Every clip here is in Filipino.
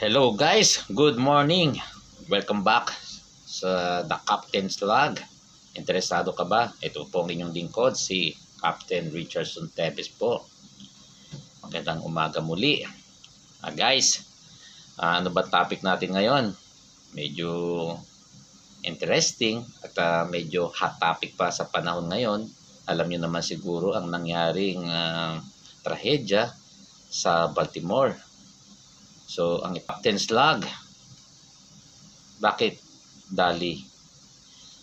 Hello guys, good morning. Welcome back sa The Captain's Log. Interesado ka ba? Ito po ang inyong lingkod, si Captain Richardson Tevez po. Magandang umaga muli. Guys, ano ba topic natin ngayon? Medyo interesting at medyo hot topic pa sa panahon ngayon. Alam niyo naman siguro ang nangyaring trahedya sa Baltimore. So, ang Captain's Log, bakit Dali?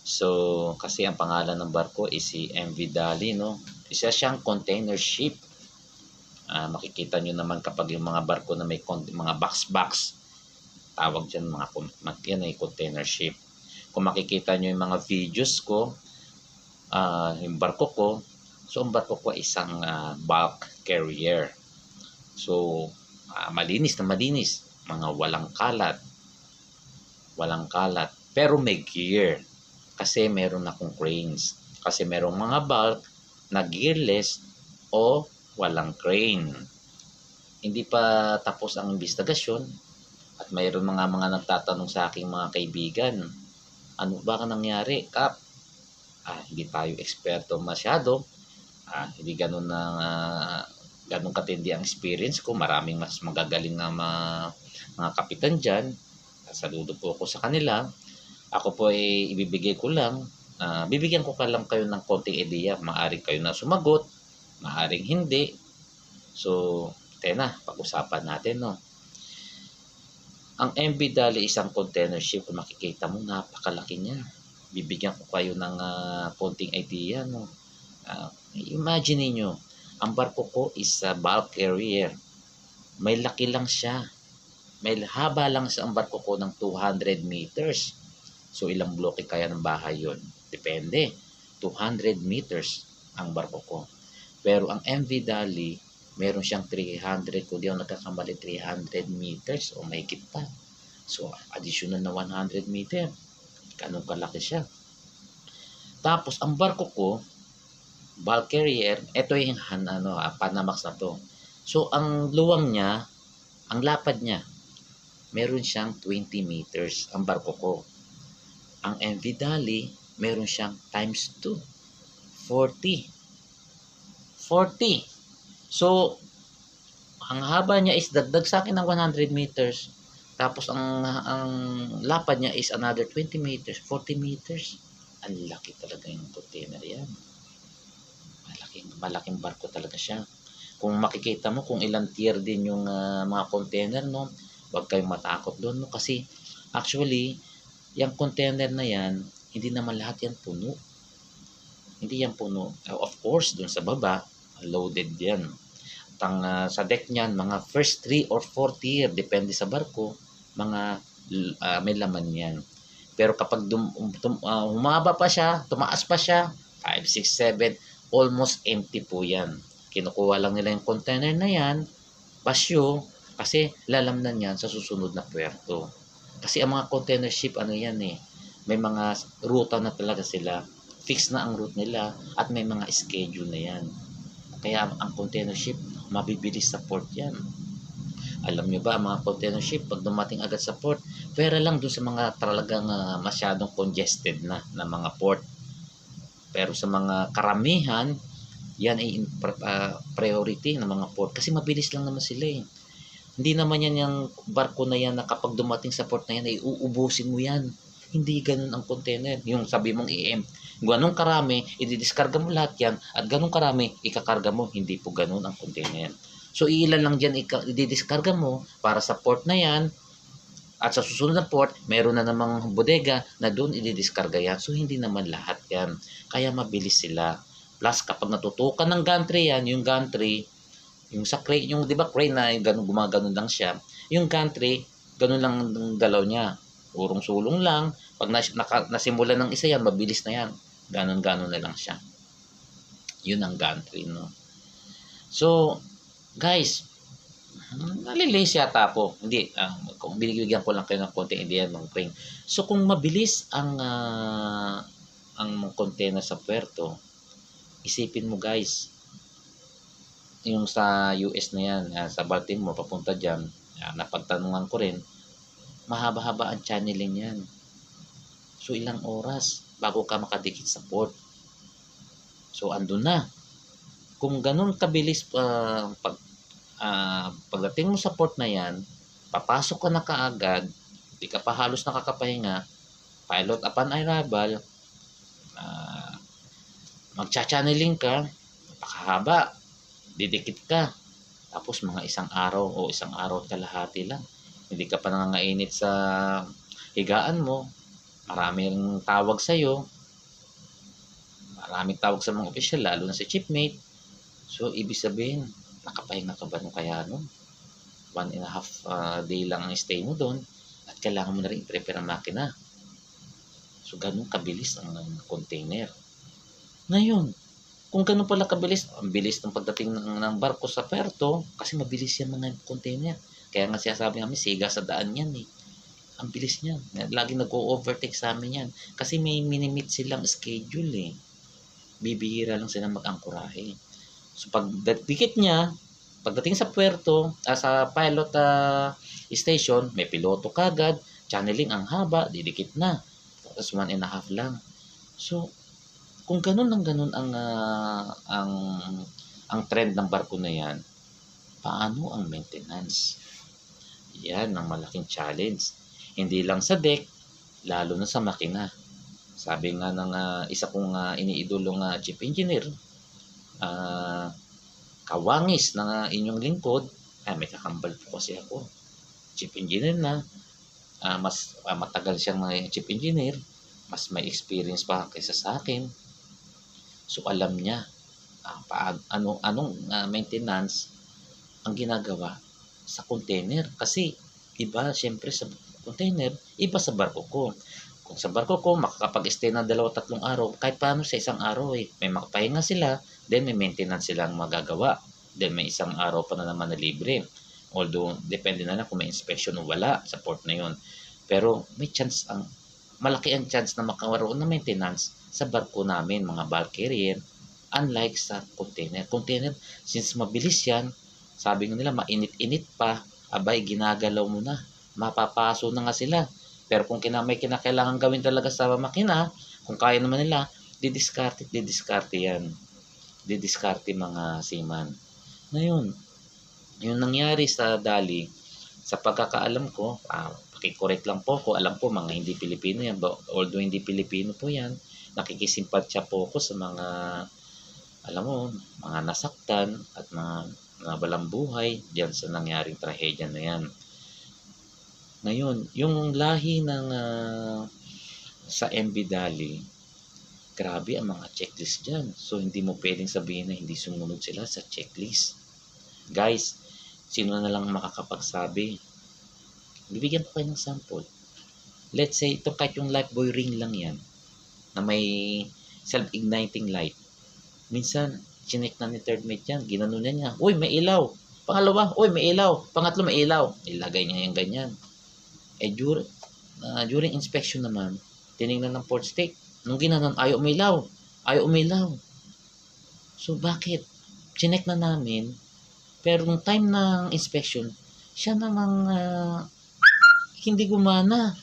So, kasi ang pangalan ng barko is si MV Dali, no? Isa siyang container ship. Makikita nyo naman kapag yung mga barko na may mga box, tawag dyan yan ay container ship. Kung makikita nyo yung mga videos ko, yung barko ko, so ang barko ko ay isang bulk carrier. So, malinis na malinis, mga walang kalat, pero may gear kasi meron akong cranes, kasi merong mga bulk na gearless o walang crane. Hindi pa tapos ang investigasyon at mayroon mga nagtatanong sa aking mga kaibigan, ano ba ka nangyari, Kap? Hindi tayo eksperto masyado, hindi ganun na ganun katindi ang experience ko. Maraming mas magagaling na mga kapitan dyan. Saludo po ako sa kanila. Ako po ay ibibigay ko lang. Bibigyan ko lang kayo ng konting ideya. Maaring kayo na sumagot, maaring hindi. So, pag-usapan natin, no? Ang MV Dali isang container ship. Kung makikita mo, napakalaki niya. Bibigyan ko kayo ng konting idea, no? Imagine niyo, ang barko ko is a bulk carrier. May laki lang siya. May haba lang sa ang barko ko ng 200 meters. So, ilang bloke kaya ng bahay yon? Depende. 200 meters ang barko ko. Pero ang MV Dali, meron siyang 300, kung di ako nagkakamali, 300 meters o mahigit pa. So, additional na 100 meter. Ganun kalaki siya. Tapos, ang barko ko, bulk carrier, ito yung Panamax na to. So, ang luwang niya, ang lapad niya, meron siyang 20 meters ang barko ko. Ang MV Dali, meron siyang times 2. 40. So, ang haba niya is dagdag sa akin ng 100 meters. Tapos, ang lapad niya is another 20 meters, 40 meters. Ang laki talaga yung container yan. Malaking barko talaga siya. Kung makikita mo kung ilang tier din yung mga container, no, huwag kayong matakot doon, no, kasi actually yung container na yan, hindi naman lahat yan puno. Hindi yan puno. Of course, doon sa baba loaded yan. Sa deck niyan, mga first 3 or 4 tier, depende sa barko, mga may laman yan. Pero kapag humaba pa siya, tumaas pa siya, 5, 6, 7, almost empty po yan. Kinukuha lang nila yung container na yan, basyo, kasi lalamnan yan sa susunod na puerto. Kasi ang mga container ship, yan may mga ruta na talaga sila. Fix na ang route nila at may mga schedule na yan. Kaya ang container ship, mabibilis sa port yan. Alam nyo ba, mga container ship, pag dumating agad sa port, pera lang dun sa mga talagang masyadong congested na mga port. Pero sa mga karamihan, yan ay priority ng mga port. Kasi mabilis lang naman sila eh. Hindi naman yan yung barko na yan na kapag dumating sa port na yan ay uubusin mo yan. Hindi ganun ang container. Yung sabi mong ganun karami, ididiskarga mo lahat yan at ganun karami, ikakarga mo. Hindi po ganun ang container. So ilan lang dyan ididiskarga mo para sa port na yan. At sa susunod na port, meron na namang bodega na doon ididiskarga yan. So, hindi naman lahat yan. Kaya mabilis sila. Plus, kapag natutukan ng gantry yan, yung gantry, yung sa crane, yung di ba crane na gumaganon lang siya, yung gantry, ganun lang ang galaw niya. Urong sulong lang. Pag nasimula ng isa yan, mabilis na yan. Ganon na lang siya. Yun ang gantry, no? So, guys, nalilays yata ako. Hindi, kung binigyan ko lang kayo ng konting idea ng crane. So, kung mabilis ang container sa puerto, isipin mo guys, yung sa US na yan, sa Baltimore, papunta dyan, Napagtanungan ko rin, mahaba-haba ang channeling yan. So ilang oras bago ka makadikit sa port. So andun na. Kung ganun kabilis pagdating mo sa port na yan, papasok ka na kaagad, di ka pa halos nakakapahinga, pilot upon arrival, magcha-channeling ka, napakahaba, didikit ka, tapos mga isang araw o isang araw at kalahati lang. Hindi ka pa nangangainit sa higaan mo, maraming tawag sa'yo, maraming tawag sa mga opisyal, lalo na si chiefmate. So, ibig sabihin, nakapahinga ka ba nung kaya nun? 1.5 day lang ang stay mo doon at kailangan mo na rin i-prepare ang makina. So, ganun kabilis ang container. Ngayon, kung ganun pala kabilis, ang bilis ng pagdating ng barko sa puerto kasi mabilis yan mga container. Kaya nga sinasabi namin, siga sa daan yan eh. Ang bilis niyan. Laging nag-o-overtake sa amin yan. Kasi may minimit silang schedule eh. Bibihira lang silang mag-angkurahe. So pagdikit niya, pagdating sa puerto, sa pilot station, may piloto kagad, channeling ang haba, didikit na. Tapos 1.5 lang. So, kung ganun ang trend ng barko na yan, paano ang maintenance? Yan ang malaking challenge. Hindi lang sa deck, lalo na sa makina. Sabi nga ng isa kong iniidolong chief engineer, kawangis ng inyong lingkod, may kakambal po kasi ako. Chief engineer na, mas matagal siyang chief engineer, mas may experience pa kaysa sa akin. So alam niya anong maintenance ang ginagawa sa container. Kasi iba siyempre sa container, iba sa barko ko. Kung sa barko ko, makakapag-stay ng 2-3 araw, kahit paano sa isang araw may makapahinga sila, then may maintenance silang magagawa. Then may isang araw pa na naman na libre. Although, depende na lang kung may inspection o wala sa port na yun. Pero may chance, malaki ang chance na makaroon ng maintenance sa barko namin, mga bulk carrier, unlike sa container. Container, since mabilis yan, sabi nila mainit-init pa, abay ginagalaw mo na, mapapaso na nga sila. Pero kung may kinakailangan gawin talaga sa makina, kung kaya naman nila, didiskarte yan. Didiskarte mga seaman. Ngayon, yung nangyari sa Dali, sa pagkakaalam ko, pakicorrect lang po ko, alam po mga hindi Pilipino yan, although hindi Pilipino po yan, nakikisimpatya po ko sa mga, alam mo, mga nasaktan at mga walang buhay diyan sa nangyaring trahedya na yan. Ngayon, yung lahi ng sa MV Dali, grabe ang mga checklist dyan. So, hindi mo pwedeng sabihin na hindi sumunod sila sa checklist. Guys, sino na lang makakapagsabi? Bibigyan ko kayo ng sample. Let's say, ito kahit yung lifebuoy ring lang yan, na may self-igniting light. Minsan, chinek na ni third mate yan, ginanunan niya, uy, may ilaw. Pangalawa, uy, may ilaw. Pangatlo, may ilaw. Ilagay niya yung ganyan. During inspection naman, tinignan ng port stake. Nung ginanon, ayaw umilaw. So, bakit? Chinek na namin, pero nung time ng inspection, siya namang hindi gumana.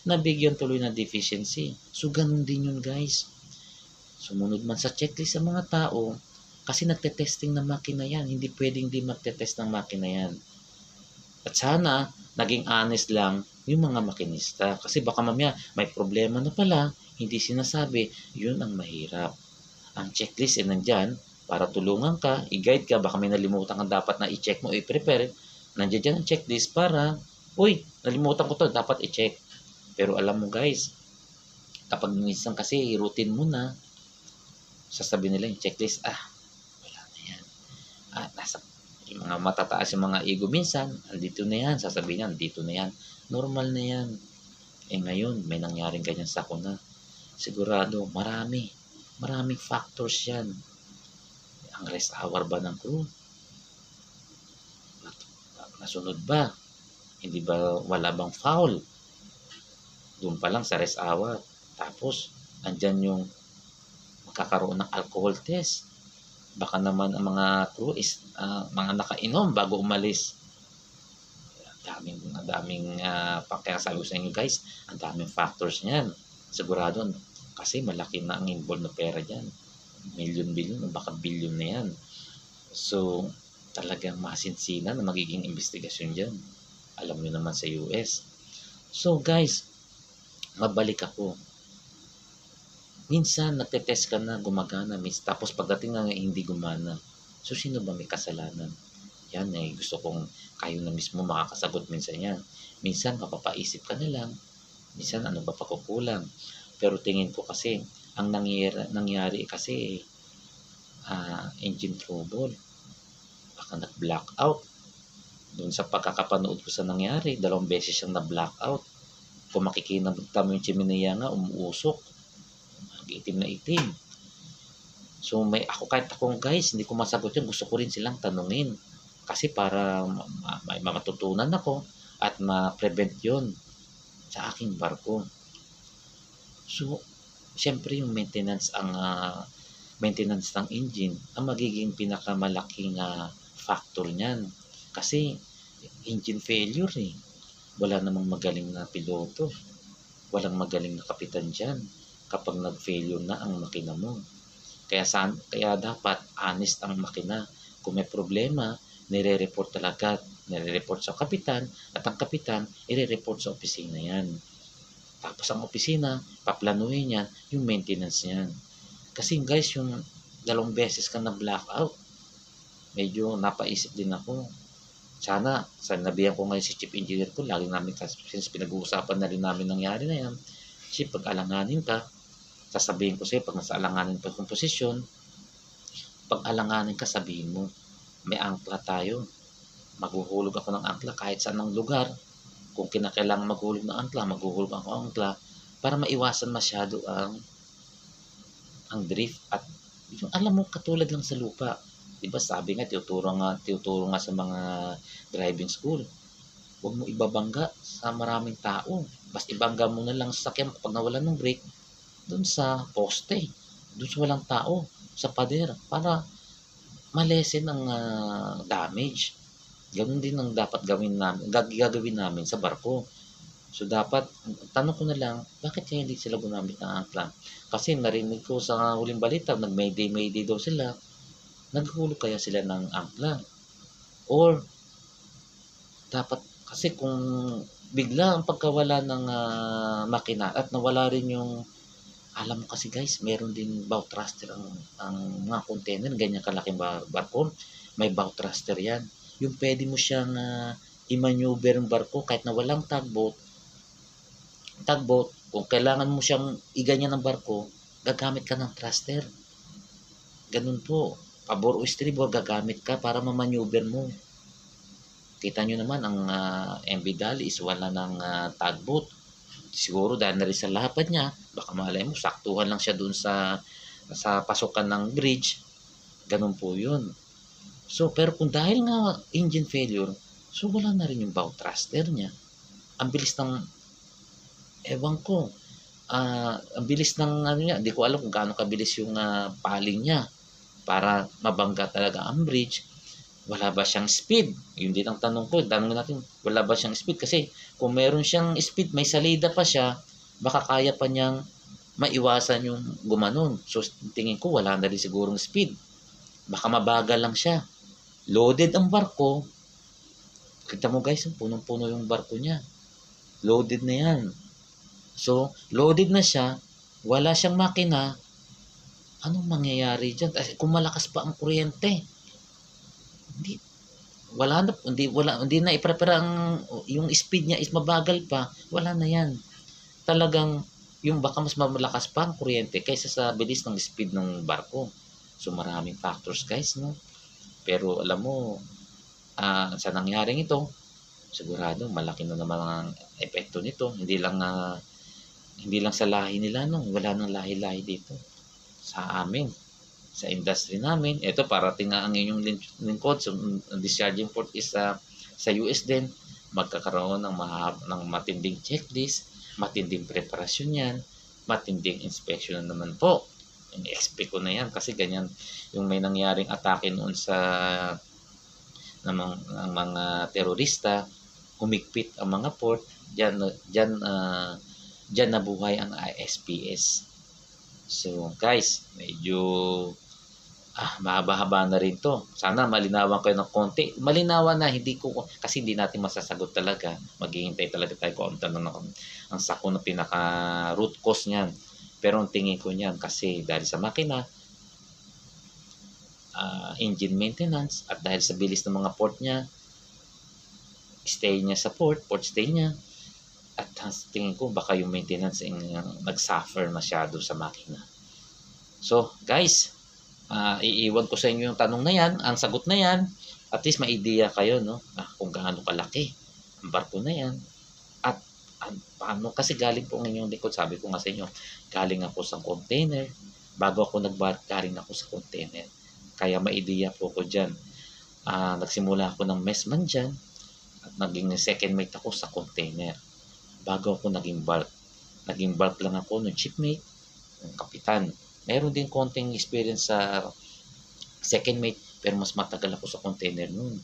Nabigyan tuloy na deficiency. So, ganun din yun, guys. Sumunod man sa checklist sa mga tao, kasi nagte-testing ng makina yan. Hindi pwedeng di magte-test ng makina yan. At sana, naging honest lang yung mga makinista. Kasi baka mamaya, may problema na pala, hindi sinasabi, yun ang mahirap. Ang checklist ay nandyan para tulungan ka, i-guide ka, baka may nalimutan ka dapat na i-check mo, i-prepare. Nandiyan dyan ang checklist para, uy, nalimutan ko to, dapat i-check. Pero alam mo guys, kapag minsan kasi routine mo na, sasabihin nila yung checklist, wala na yan. Nasa yung mga matataas yung mga ego minsan, andito na yan, sasabihin niya, andito na yan. Normal na yan. Ngayon, may nangyaring ganyan sa ako na. Sigurado, maraming factors yan. Ang rest hour ba ng crew? Nasunod ba? Hindi ba, wala bang foul? Doon pa lang sa rest hour. Tapos, andyan yung magkakaroon ng alcohol test. Baka naman ang mga crew is mga nakainom bago umalis. Kaya sabi ko sa inyo guys, ang daming factors niyan. Sigurado, kasi malaki na ang involved na pera diyan. Milyon-bilyon o baka bilyon na yan. So, talagang masinsinan na magiging investigasyon dyan. Alam nyo naman sa US. So guys, mabalik ako. Minsan, nagtetest ka na, gumagana, tapos pagdating na hindi gumana. So, sino ba may kasalanan? Yan gusto kong kayo na mismo makakasagot minsan yan. Minsan, mapapaisip ka na lang. Minsan, ano ba pakukulang? Pero tingin ko kasi, ang nangyari kasi, engine trouble. Baka nag-blackout. Doon sa pagkakapanood ko sa nangyari, 2 beses siyang na-blackout. Kung makikita mo yung chimenea nga, umuusok. Itim na itim. So kahit akong guys, hindi ko masagot yun. Gusto ko rin silang tanungin. Kasi para may matutunan ako at ma-prevent yun sa aking barko. So, syempre yung maintenance ng engine ang magiging pinakamalaking factor niyan. Kasi engine failure Wala namang magaling na piloto. Walang magaling na kapitan dyan kapag nag-failure na ang makina mo. Kaya dapat honest ang makina. Kung may problema, nire-report talaga. Nire-report sa kapitan at ang kapitan ire-report sa opisina yan. Tapos ang opisina, paplanuhin yan yung maintenance niyan. Kasi guys, yung 2 beses ka na blackout, medyo napaisip din ako. Sana, sanabihan ko ngayon si chief engineer ko, lagi namin, since pinag-uusapan na rin namin nangyari na yan, kasi pag alanganin ka, sasabihin ko sa'yo, pag nasa alanganin pa yung posisyon, pag alanganin ka, sabihin mo, may angkla tayo. Maghuhulog ako ng angkla kahit saan ng lugar. Kung kinakailangan maghulog ng angkla, maghuhulog ako ng angkla para maiwasan masyado ang drift. At yung alam mo, katulad lang sa lupa. Diba sabi nga, tinuturo nga sa mga driving school, huwag mo ibabangga sa maraming tao. Basta ibangga mo na lang sa sakyan kapag nawalan ng brake, doon sa poste, doon sa walang tao, sa pader, para malesen ang damage. Ganun din ang dapat gagawin namin sa barko. So dapat, tanong ko na lang, bakit kaya hindi sila gumamit ng angkla? Kasi narinig ko sa huling balita, nag-mayday daw sila. Naghulog kaya sila ng angkla? Or, dapat, kasi kung bigla ang pagkawala ng makina at nawala rin yung, alam mo kasi guys, meron din bow thruster ang mga container, ganyan kalaking barko, may bow thruster yan. Yung pwede mo siyang i-maneuver ng barko kahit na walang tugboat, kung kailangan mo siyang iganyan ng barko, gagamit ka ng thruster. Ganun po. Pabor o estribor, gagamit ka para ma-maneuver mo. Kita nyo naman, ang MV Dali is wala ng tugboat. Siguro dahil na rin sa lapad niya, baka malay mo, saktuhan lang siya dun sa pasukan ng bridge. Ganun po yun. So, pero kung dahil nga engine failure, so wala na rin yung bow thruster niya. Ang bilis ng, ewan ko, ang bilis ng niya, hindi ko alam kung gaano kabilis yung paling niya para mabangga talaga ang bridge. Wala ba siyang speed? Yun din ang tanong ko. Tanong natin, wala ba siyang speed? Kasi kung meron siyang speed, may salida pa siya, baka kaya pa niyang maiwasan yung gumanon. So, tingin ko, wala na rin sigurong speed. Baka mabagal lang siya. Loaded ang barko. Kita mo guys, punong-puno yung barko niya. Loaded na yan. So, loaded na siya, wala siyang makina, anong mangyayari dyan? Kung malakas pa ang kuryente, hindi na i-prepare yung speed niya is mabagal pa, wala na yan. Talagang, yung baka mas malakas pa ang kuryente kaysa sa bilis ng speed ng barko. So, maraming factors guys, no? Pero alam mo, sa nangyaring ito, sigurado malaki na naman ang epekto nito. Hindi lang sa lahi nila, no? Wala nang lahi-lahi dito sa amin, sa industry namin. Ito, parating nga ang inyong lingkod. So, ang discharging port is sa US din. Magkakaroon ng matinding checklist, matinding preparasyon yan, matinding inspection na naman po. In-expect ko na yan kasi ganyan yung may nangyaring atake noon ng mga terorista. humigpit ang mga port, diyan nabuhay ang ISPS. So guys, medyo mahaba-haba na rin to. Sana malinawan kayo ng konti. Malinawan na, kasi hindi natin masasagot talaga. Maghihintay talaga tayo kung ano ang sako na pinaka root cause niyan. Pero ang tingin ko niyan, kasi dahil sa makina, engine maintenance, at dahil sa bilis ng mga port niya, stay niya sa port stay niya, at tingin ko baka yung maintenance nag-suffer masyado sa makina. So guys, iiwan ko sa inyo yung tanong na yan, ang sagot na yan, at least may idea kayo, no, kung gaano kalaki ang barko na yan, at paano, kasi galing po ng inyong likod, sabi ko nga sa inyo, galing ako sa container, bago ako galing ako sa container, kaya may idea po ko dyan. Nagsimula ako ng messman dyan, at naging second mate ako sa container, bago ako naging bulk lang ako ng shipmate, ng kapitan. Meron din konting experience sa second mate, pero mas matagal ako sa container noon.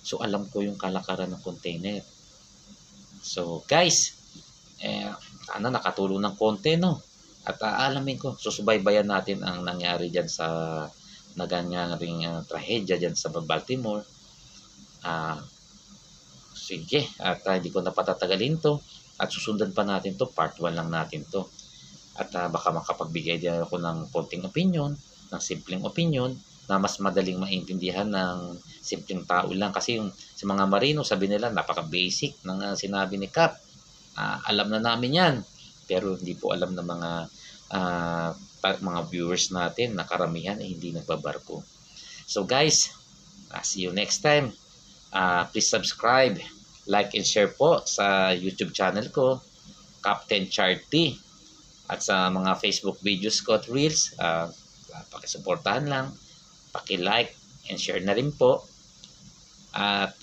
So alam ko yung kalakaran ng container. So guys, sana nakatulong ng konti, no? At alamin ko, susubaybayan natin ang nangyari dyan sa naganyaring trahedya dyan sa Baltimore. Sige, at hindi ko na patatagalin to. At susundan pa natin to, part 1 lang natin to. At baka makapagbigay din ako ng konting opinion, ng simpleng opinion, na mas madaling maintindihan ng simpleng tao lang. Kasi yung sa mga marino, sabi nila, napaka-basic ng sinabi ni Cap. Alam na namin yan. Pero hindi po alam ng mga viewers natin na karamihan ay hindi nagbabarko. So guys, see you next time. Please subscribe, like, and share po sa YouTube channel ko, Captain Charty. At sa mga Facebook videos ko at Reels, pakisuportahan lang, paki-like and share na rin po. At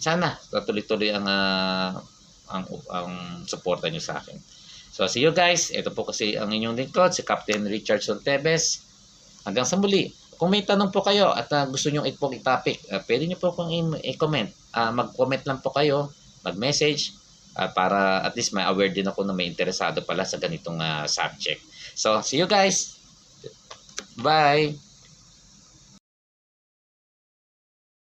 sana tuloy-tuloy ang suporta nyo sa akin. So see you guys. Ito po kasi ang inyong lingkod, si Captain Richardson Tevez. Hanggang sa muli. Kung may tanong po kayo at gusto nyo i-topic, pwede nyo po kung i-comment. Mag-comment lang po kayo, mag-message, para at least may aware din ako na may interesado pala sa ganitong subject. So, see you guys! Bye!